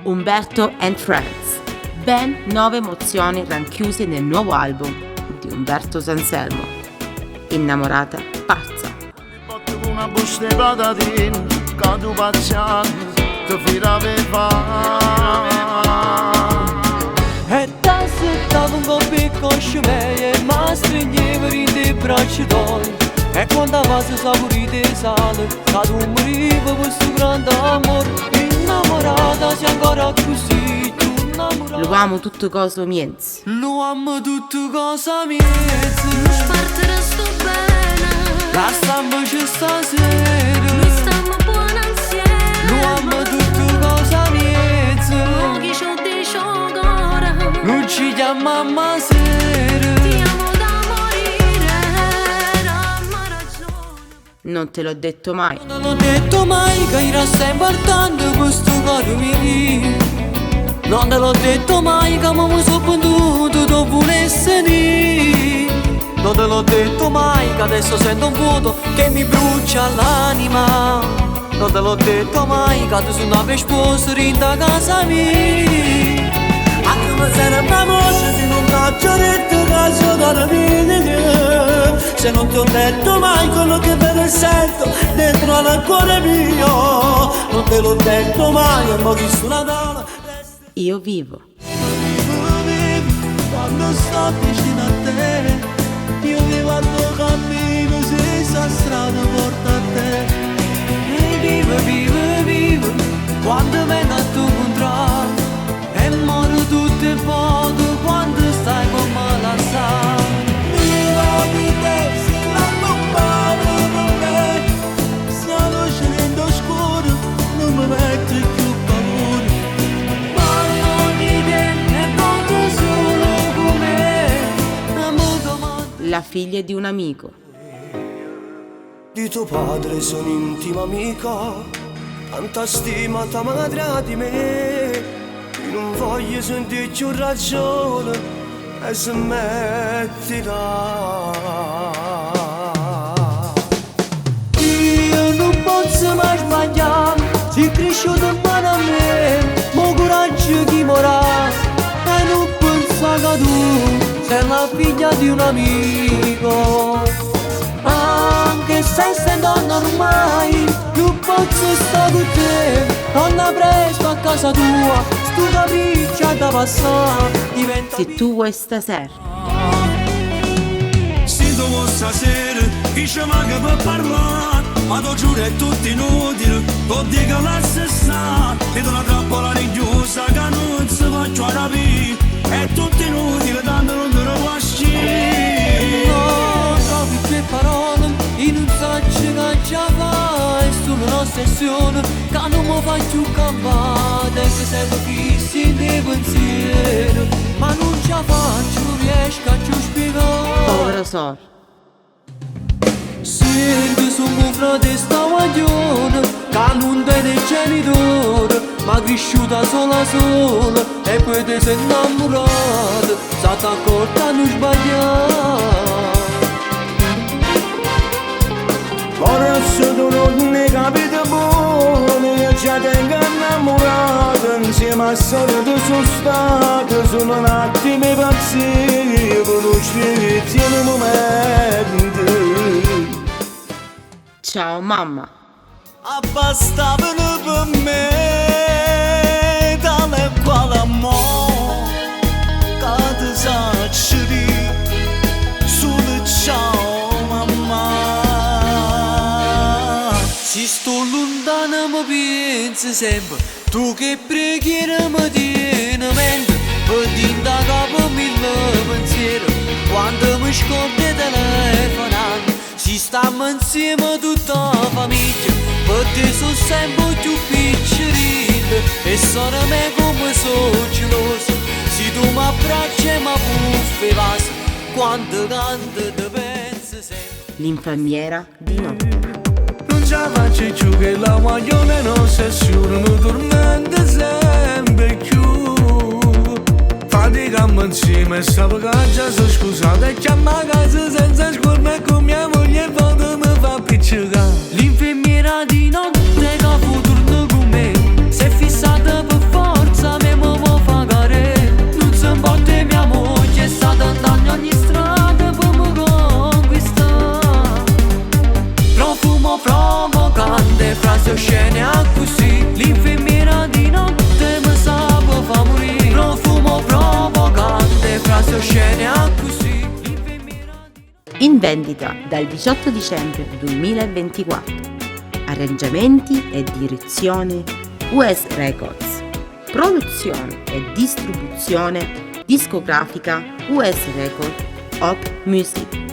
Umberto and Friends, ben 9 emozioni ranchiuse nel nuovo album di Umberto Sanselmo, Innamorata pazza. Una busta di patatine, che tu pacciano, ti firave fa. E t'aspettavo un po' piccolo e mi stringevo in te braccia tuoi. E quando avessi saporito il sale, che tu morivi per questo grande amore. Innamorata sei ancora così, tu innamorata. Lo amo tutto coso miez. Lo amo tutto cosa miez. Non spartere sto bene. La stambaci stasera. Noi stiamo buoni insieme. Lo amo tutto cosa miez. Oh, chi c'ho dice ancora. Non ci chiamiamo sera. Ti amo da morire. Dammi ragione. Non te l'ho detto mai. Non l'ho detto mai che era sempre importante questo cuore mio. Non te l'ho detto mai che mi sono penduto dopo un'essere. Non te l'ho detto mai che adesso sento un vuoto che mi brucia l'anima. Non te l'ho detto mai che tu sei una sposa in casa mia. Anche me sarebbe voce se non t'ho detto che sono da venire. Se non ti ho detto mai quello che per e sento dentro al cuore mio. Non te l'ho detto mai e mo' visto una donna. Io vivo. Quando sto vicino a te, io vivo al tuo cammino, se sta strada porta a te. E vivo, quando vengo a tu incontrare. E moro tutte le foto quando stai con me la sa. Viva di te, sei la compagna per me. Sono scendendo scuro, non mi metto più paura. Parlo di te e conto solo con me. Amo domani. La figlia di un amico. Di tuo padre sono intima amica, tanta stima ta madre di me. Io non voglio sentire più ragione e smetterà. Io non posso mai sbagliare, sei cresciuto in mano a me. Mo coraggio chi morà, e non pensa che tu sei la figlia di un amico. Anche se sei donna ormai, non posso stare con te. Torna presto a casa tua, stu capriccia da passare diventa. Se tu vuoi stasera. Se tu vuoi stasera, chi ci manca per parlare. Ma tu giuro è tutto inutile, tu dico la stessa. Ti do una trappola rinchiusa che non si faccio rapire. È tutto inutile, tanto non te lo guasci. No, trovi tue parole in un saggio che già fa. È solo un'ossessione che non mi fa più campare. Che sempre fissi nei pensieri, ma non ce la faccio, non riesco a più spiegare. Povero Sor. Senti su mio frate sta guaglione, che non tiene genitore, ma cresciuta sola e poi ti sei innamorata, stata accorta a non sbagliare. Ora se tu non ne capite buono, io ci tengo innamorato. Insieme a storia tu sono stato, sono un attimo impazzito, conosci in un momento. Ciao mamma. Abbastavano per me, tale quale amore, che ti sacci di solo ciao mamma. Se sto lontana mi pensi sempre, tu che preghiera mi tieni mente, per dinda capo mille pensieri, quando mi scordi telefonando. Si stiamo insieme tutta la famiglia, per te sono sempre più piccerino, e sono me come sono geloso. Se tu mi abbracci e mi buffi vas, quando canto ti pensi sempre. L'infermiera di notte. Non ce la faccio più che la guaglione non si asciuga, mi tormenta sempre più. Faticammo insieme, stavo già sono scusata e chiamma a casa senza scorma e con mia moglie volta mi fa piccicare. L'infermiera di notte che fu torna con me, si è fissata per forza casa scene così. In vendita dal 18 dicembre 2024. Arrangiamenti e direzione US Records. Produzione e distribuzione discografica US Records, Op Music.